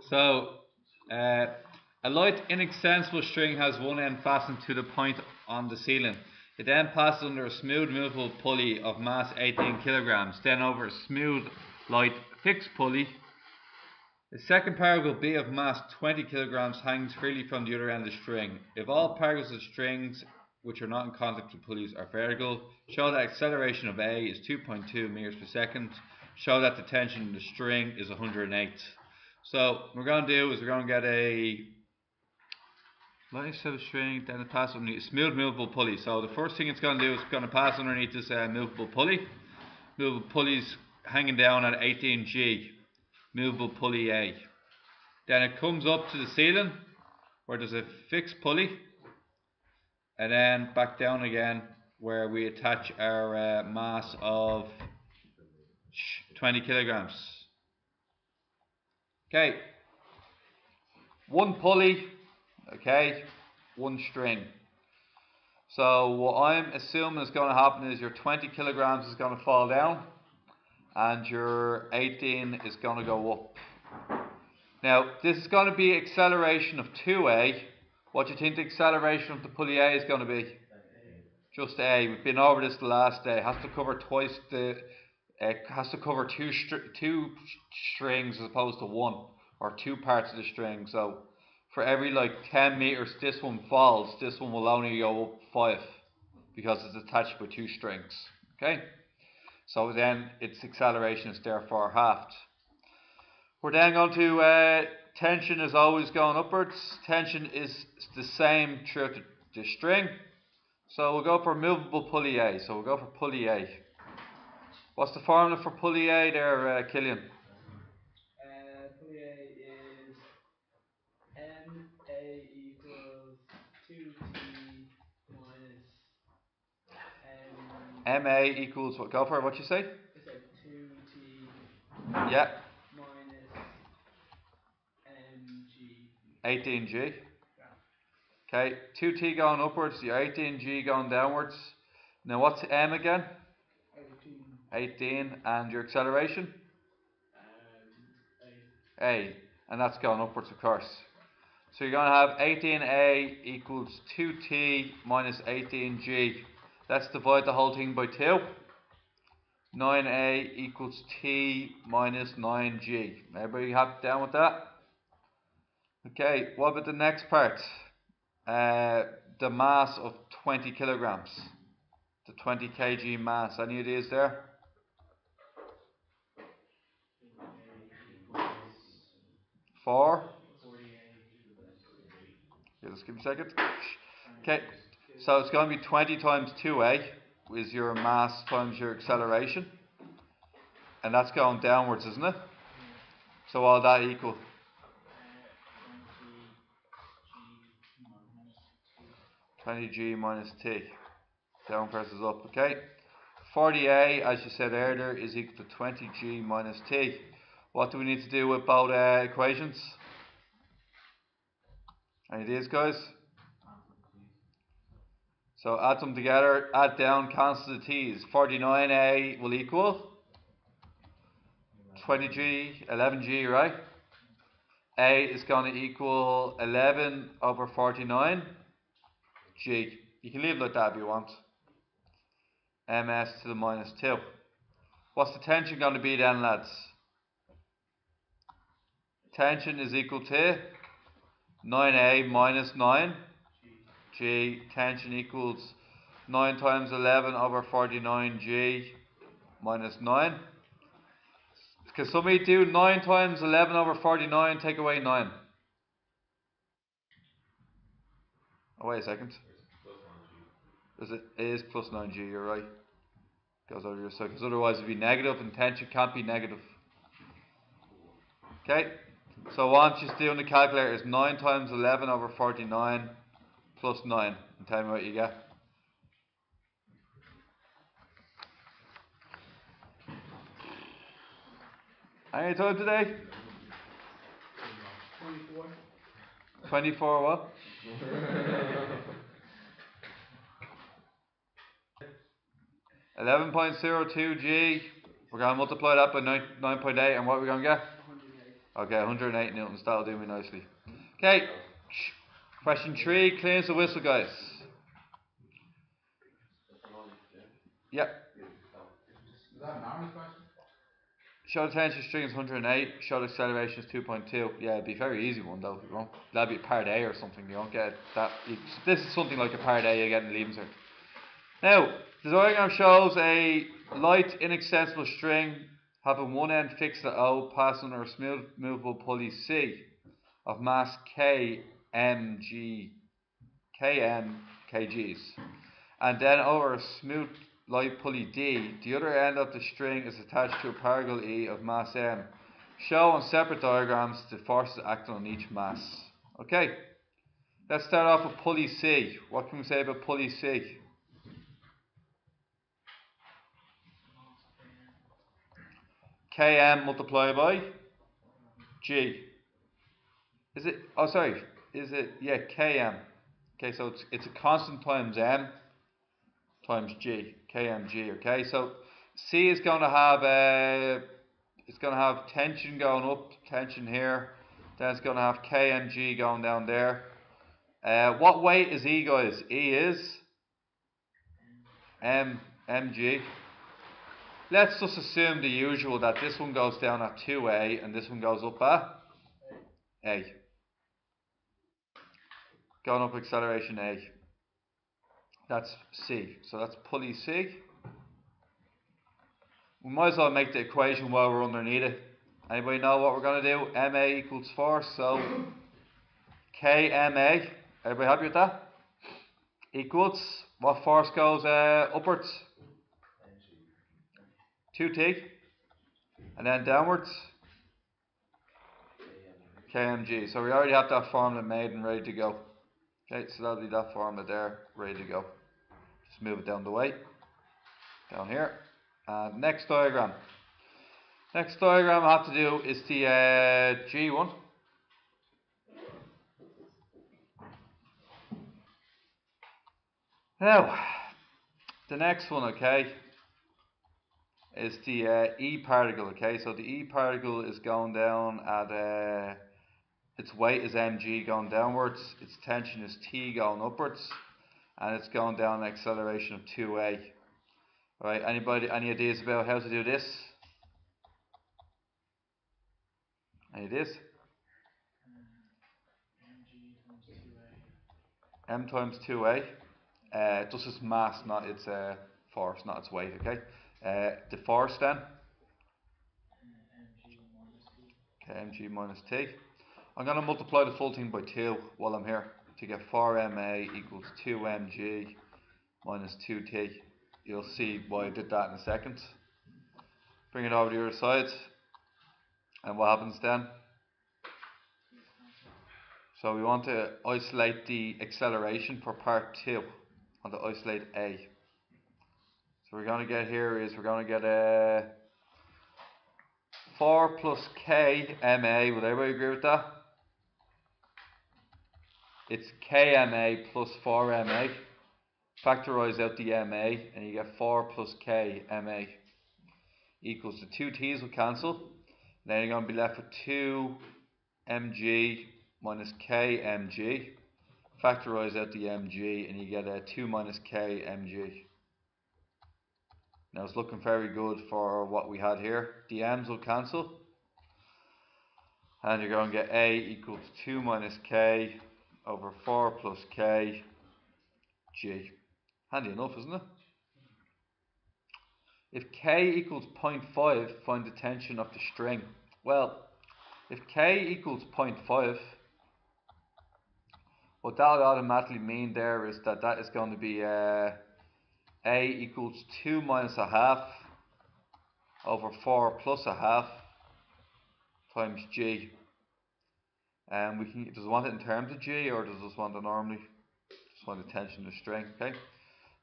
So, a light, inextensible string has one end fastened to the point on the ceiling. It then passes under a smooth, movable pulley of mass 18 kilograms, then over a smooth, light, fixed pulley. The second particle B of mass 20 kilograms hangs freely from the other end of the string. If all particles of strings which are not in contact with pulleys are vertical, show that acceleration of A is 2.2 meters per second. Show that the tension in the string is 108. So what we're going to do is we're going to get a light set of string, then it passes underneath a smooth movable pulley. So the first thing it's going to do is it's going to pass underneath this movable pulley. Movable pulley's hanging down at 18G. Movable pulley A. Then it comes up to the ceiling where there's a fixed pulley, and then back down again where we attach our mass of 20 kilograms. Okay, one pulley, okay, one string. So what I'm assuming is going to happen is your 20 kilograms is going to fall down and your 18 is going to go up. Now this is going to be acceleration of 2A. What do you think the acceleration of the pulley A is going to be? Just A. We've been over this the last day. It has to cover twice the. Has to cover two strings as opposed to one, or two parts of the string. So for every like 10 meters this one falls, this one will only go up 5 because it's attached with two strings. Okay, so then its acceleration is therefore halved. We're then going to tension is always going upwards. Tension is the same throughout the string. So we'll go for movable pulley A. So we'll go for pulley A. What's the formula for pulley A there, Killian? Pulley A is MA equals 2T minus MA equals what? Go for it. What you say? I said 2T Yeah. minus MG. 18G. Yeah. Okay, 2T going upwards, your 18G going downwards. Now what's M again? 18. And your acceleration? A. And that's going upwards, of course. So you're going to have 18A equals 2T minus 18G. Let's divide the whole thing by 2. 9A equals T minus 9G. Everybody happy down with that? Okay, what about the next part? The mass of 20 kilograms. The 20 kg mass. Any ideas there? 4? Okay, just give me a second. Okay, so it's going to be 20 times 2A is your mass times your acceleration. And that's going downwards, isn't it? So all that equal? 20G minus T. Down versus up, okay? 40A, as you said earlier, is equal to 20G minus T. What do we need to do with both equations? Any ideas, guys? So add them together, add down, cancel the T's. 49A will equal 20G, 11G, right? A is going to equal 11 over 49G. You can leave it like that if you want. MS to the minus 2. What's the tension going to be then, lads? Tension is equal to 9A minus 9. G. Tension equals 9 times 11 over 49G minus 9. Can somebody do 9 times 11 over 49, take away 9? Oh, wait a second. It is plus 9G, you're right. Goes over your side, because otherwise it'd be negative, and tension can't be negative. Okay, so what I'm just doing the calculator is 9 times 11 over 49 plus 9. And tell me what you get. Any time today? 24. 24 what? 11.02G. We're going to multiply that by 9.8, and what are we going to get? Okay, 108 newtons, that'll do me nicely. Okay, question 3, cleans the whistle, guys. Yep. Is that an honest question? Show the tension string is 108, show the acceleration is 2.2. Yeah, it'd be a very easy one though. You won't, that'd be a part A or something. You won't get that. This is something like a part A you get in Leavenscert. Now, the diagram shows a light, inaccessible string having one end fixed at O, passing under a smooth movable pulley C of mass K, M, G, km kgs, and then over a smooth light pulley D, the other end of the string is attached to a particle E of mass m. Show on separate diagrams the forces acting on each mass. Okay, let's start off with pulley C. What can we say about pulley C? Km multiplied by G. Is it? Oh, sorry. Is it? Yeah, Km. Okay, so it's a constant times m times G. Kmg. Okay, so C is going to have it's going to have tension going up, tension here. Then it's going to have Kmg going down there. What weight is E, guys? E is mg. Let's just assume the usual, that this one goes down at 2a and this one goes up at a. Going up acceleration a. That's C. So that's pulley C. We might as well make the equation while we're underneath it. Anybody know what we're going to do? MA equals force, so KMA. Everybody happy with that? Equals, what force goes upwards? 2T. And then downwards? KMG. So we already have that formula made and ready to go. Okay, so that'll be that formula there, ready to go. Just move it down the way. Down here. Next diagram. Next diagram I have to do is the G1. Now, the next one, okay, is the E particle, okay. So the E particle is going down at, its weight is mg going downwards, its tension is T going upwards, and it's going down an acceleration of 2a. Alright, anybody, any ideas about how to do this? Any ideas? M times 2a. Just its mass, not its force, not its weight, okay? The force then? Okay, mg minus t. I'm going to multiply the full thing by 2 while I'm here to get 4ma equals 2mg minus 2t. You'll see why I did that in a second. Bring it over to the other side. And what happens then? So we want to isolate the acceleration for part 2. I want to isolate A. So we're going to get here is we're going to get a 4 plus k ma. Would everybody agree with that? It's kma plus 4ma. Factorize out the ma and you get 4 plus k ma equals the 2 t's will cancel. Then you're going to be left with 2 mg minus k mg. Factorize out the mg and you get a 2 minus k mg. Now it's looking very good for what we had here. The m's will cancel. And you're going to get a equals 2 minus k over 4 plus k g. Handy enough, isn't it? If k equals 0.5, find the tension of the string. Well, if k equals 0.5, what that would automatically mean there is that that is going to be a equals 2 minus a half over 4 plus a half times g. And we can, does it want it in terms of g or does it just want it normally? Just want the tension of the string, okay?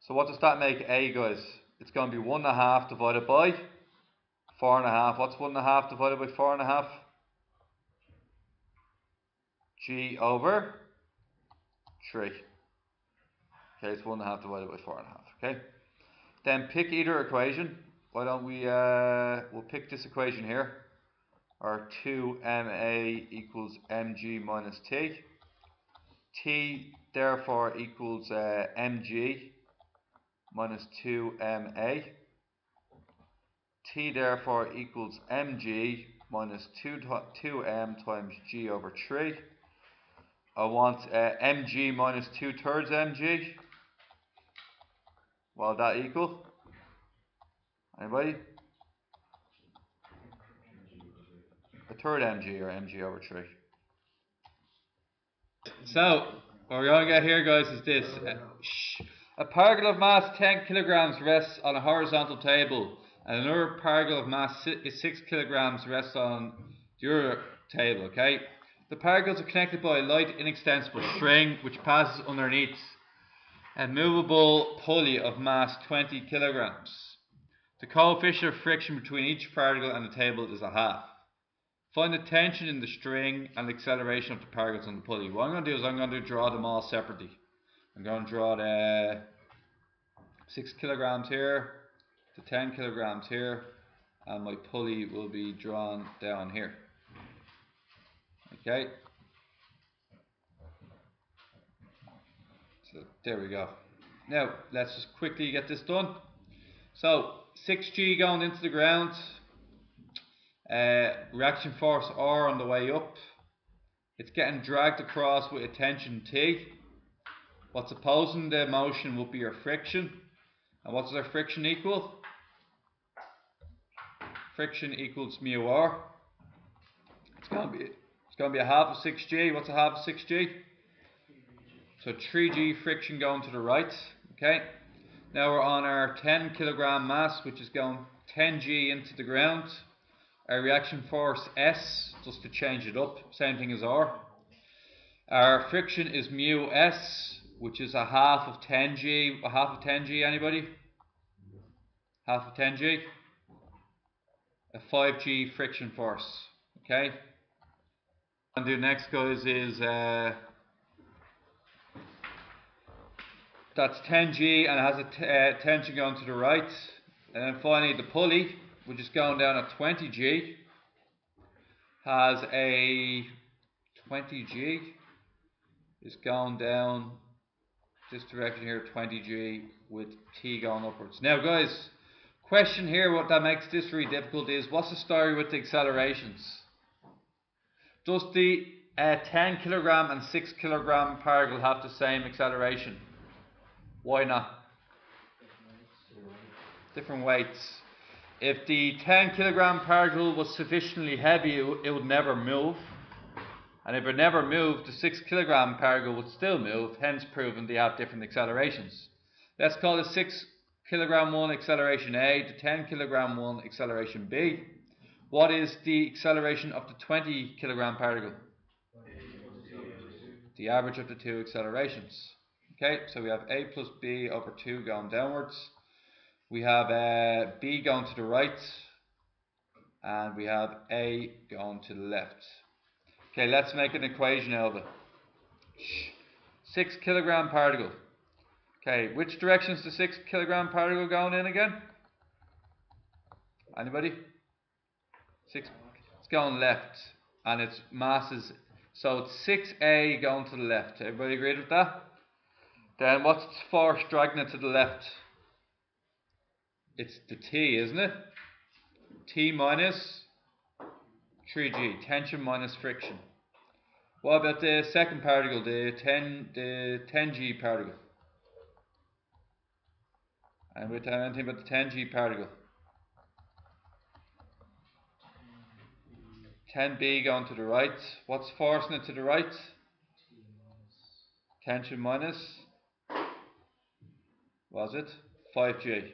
So what does that make a, guys? It's going to be 1.5 divided by 4.5. What's 1.5 divided by 4.5? G over 3. Okay, it's 1.5 divided by 4.5. Okay. Then pick either equation. Why don't we we'll pick this equation here. or 2ma equals mg minus t. T therefore equals mg minus 2ma. T therefore equals mg minus 2m times g over 3. I want mg minus 2/3 mg. What will that equal? Anybody? A third mg or mg over 3. So, what we're going to get here, guys, is this. A particle of mass 10 kilograms rests on a horizontal table, and another particle of mass 6 kilograms rests on the other table, okay? The particles are connected by a light, inextensible string which passes underneath a movable pulley of mass 20 kilograms. The coefficient of friction between each particle and the table is a half. Find the tension in the string and the acceleration of the particles on the pulley. What I'm going to do is I'm going to draw them all separately. I'm going to draw the 6 kilograms here, the 10 kilograms here, and my pulley will be drawn down here. Okay. So there we go. Now let's just quickly get this done. So 6G going into the ground, reaction force R on the way up. It's getting dragged across with a tension T. What's opposing the motion will be your friction. And what does our friction equal? Friction equals mu R. It's going to be a half of 6G. What's a half of 6G? So 3G friction going to the right. Okay. Now we're on our 10 kilogram mass, which is going 10G into the ground. Our reaction force S, just to change it up, same thing as R. Our friction is mu S, which is a half of 10G. A half of 10G, anybody? Half of 10G? A 5G friction force. Okay? What I'm going to do next, guys, is that's 10G and it has a tension going to the right. And then finally the pulley, which is going down at 20G, has a 20G is going down this direction here, 20G, with T going upwards. Now guys, question here, what that makes this really difficult is, what's the story with the accelerations? Does the 10 kilogram and 6 kilogram particle have the same acceleration? Why not? Different weights. If the 10 kilogram particle was sufficiently heavy, it would never move. And if it never moved, the 6 kilogram particle would still move, hence proving they have different accelerations. Let's call the 6 kilogram one acceleration A, the 10 kilogram one acceleration B. What is the acceleration of the 20 kilogram particle? The average of the two accelerations. Okay, so we have A plus B over 2 going downwards. We have B going to the right, and we have A going to the left. Okay, let's make an equation out of it. 6 kilogram particle. Okay, which direction is the 6 kilogram particle going in again? Anybody? It's going left, and its mass is, so it's 6A going to the left. Everybody agreed with that? Then what's its force dragging it to the left? It's the T, isn't it? T minus 3G, tension minus friction. What about the second particle, the 10G particle? And we're talking anything about the 10G particle. 10B going to the right. What's forcing it to the right? Tension minus, was it? 5G.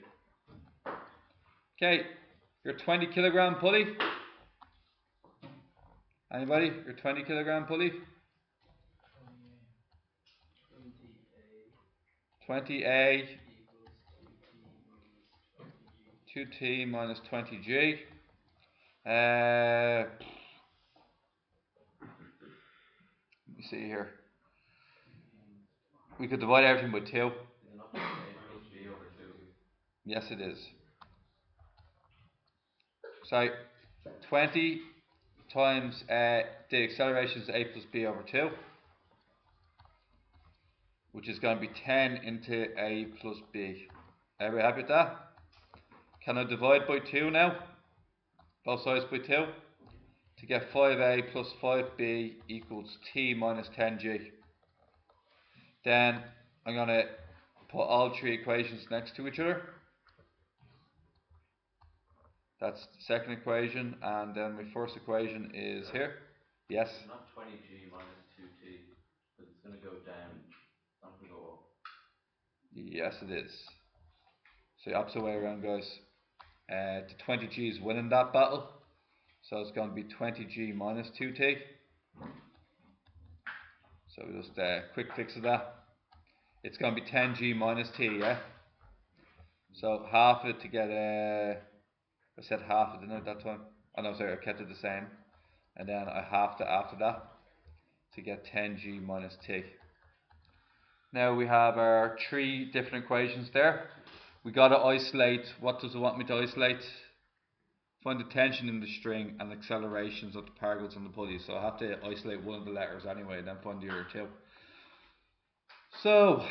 Okay, your 20 kilogram pulley. Anybody? Your 20 kilogram pulley? 20A 2T minus 20G. Let me see here. We could divide everything by 2. Yes, it is. So 20 times the acceleration is a plus b over 2, which is going to be 10 into a plus b. Everybody happy with that? Can I divide by 2 now? Both sides by 2? To get 5a plus 5b equals t minus 10g. Then I'm going to put all three equations next to each other. That's the second equation, and then my first equation is here. Yes? Not 20g minus 2t, because it's going to go down, it's not going to go up. Yes, it is. So the opposite way around, guys. The 20g is winning that battle, so it's going to be 20g minus 2t. So we just quick fix of that. It's going to be 10g minus t, yeah? So half of it to get, I said half, didn't I, that time? Oh no, sorry, I kept it the same. And then I halved it after that to get 10g minus t. Now we have our three different equations there. We got to isolate, what does it want me to isolate? Find the tension in the string and accelerations of the particles and the pulleys. So I have to isolate one of the letters anyway and then find the other two. So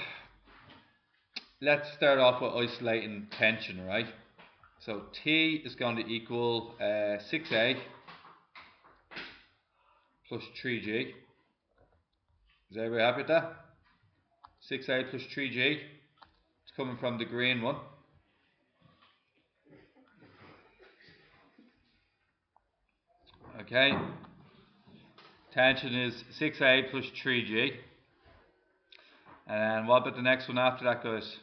let's start off with isolating tension, right? So T is going to equal 6A plus 3G. Is everybody happy with that? 6A plus 3G. It's coming from the green one. Okay. Tension is 6A plus 3G. And what about the next one after that, guys?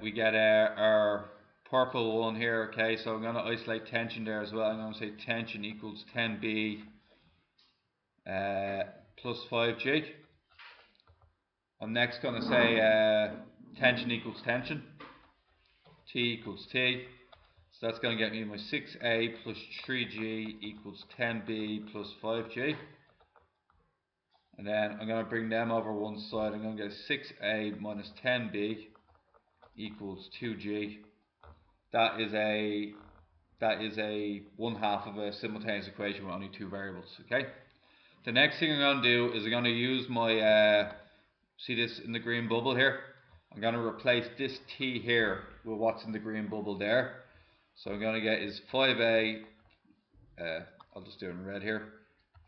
We get our purple one here, okay, so I'm going to isolate tension there as well. I'm going to say tension equals 10B plus 5G. I'm next going to say tension equals tension, T equals T. So that's going to get me my 6A plus 3G equals 10B plus 5G. And then I'm going to bring them over one side. I'm going to get 6A minus 10B equals 2G. That is a one half of a simultaneous equation with only two variables. Okay. The next thing I'm going to do is I'm going to use my see this in the green bubble here. I'm going to replace this T here with what's in the green bubble there. So I'm going to get is 5A. I'll just do it in red here.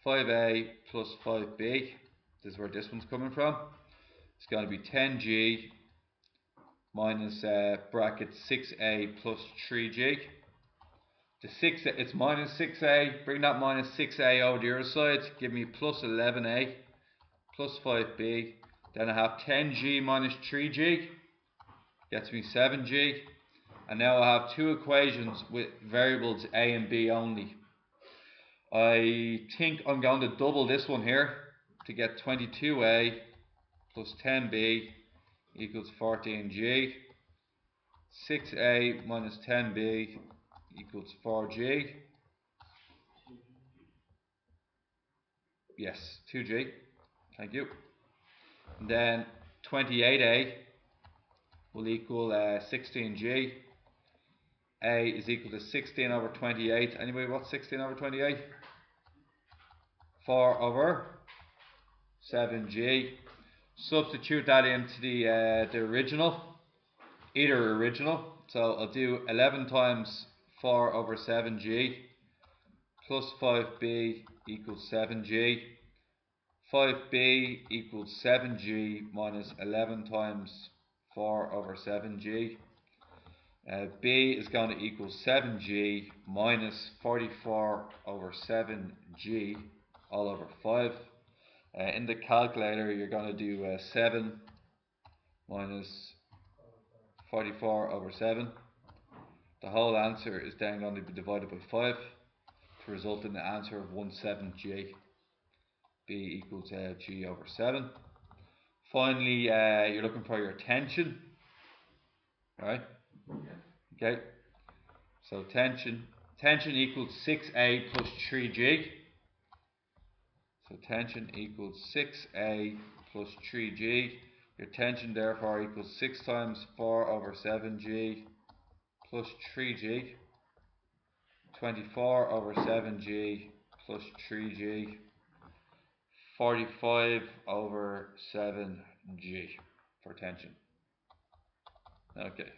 5A plus 5B. This is where this one's coming from. It's going to be 10G minus bracket 6A plus 3G. The 6, it's minus 6A. Bring that minus 6A over the other side. Give me plus 11A plus 5B. Then I have 10G minus 3G. Gets me 7G. And now I have two equations with variables A and B only. I think I'm going to double this one here to get 22A plus 10B equals 14G. 6A minus 10B equals 4G. Yes, 2G. Thank you. And then 28A will equal 16G. A is equal to 16 over 28. Anyway, what's 16 over 28? 4 over 7G. Substitute that into the original, either original. So I'll do 11 times 4 over 7G plus 5B equals 7G. 5B equals 7G minus 11 times 4 over 7G. B is going to equal 7G minus 44 over 7G all over 5. In the calculator, you're going to do 7 minus 44 over 7. The whole answer is then going to be divided by 5 to result in the answer of 17G. B equals G over 7. Finally, you're looking for your tension. Alright? Okay. So tension equals 6A plus 3G. So tension equals 6A plus 3G. Your tension therefore equals 6 times 4 over 7G plus 3G. 24 over 7g plus 3g, 45 over 7g for tension. Okay.